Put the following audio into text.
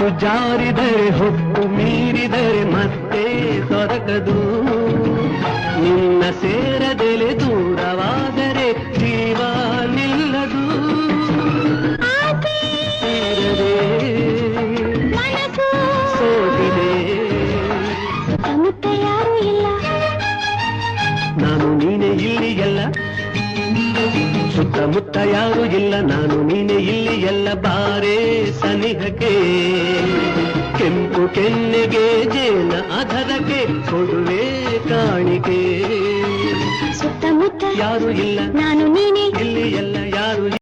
ಮಾತು ಜಾರಿದರೆ ಹೊತ್ತು ಮೀರಿದರೆ ಮತ್ತೆ ದೊರಕದು ನಿನ್ನ ಸೇರದೆಲೆ ದೂರವಾದರೆ ಜೀವ ನಿಲ್ಲದು ಸೇರದೆ ಸೋತಿದೆ ಯಾರು ಇಲ್ಲ ನಾನು ನೀನೆ ಇಲ್ಲಿ ಎಲ್ಲ ಸುತ್ತಮುತ್ತ ಯಾರು ಇಲ್ಲ ನಾನು ನೀನೆ ಇಲ್ಲಿ ಎಲ್ಲ ಬಾರೆ ಸನಿಹಕ್ಕೆ ಕೆಂಪು ಕೆನ್ನೆಗೆ ಜೇನ ಅಧರಕ್ಕೆ ಕೊಡುವೆ ಕಾಣಿಕೆ ಸುತ್ತಮುತ್ತ ಯಾರು ಇಲ್ಲ ನಾನು ನೀನೆ ಇಲ್ಲಿ ಎಲ್ಲ ಯಾರು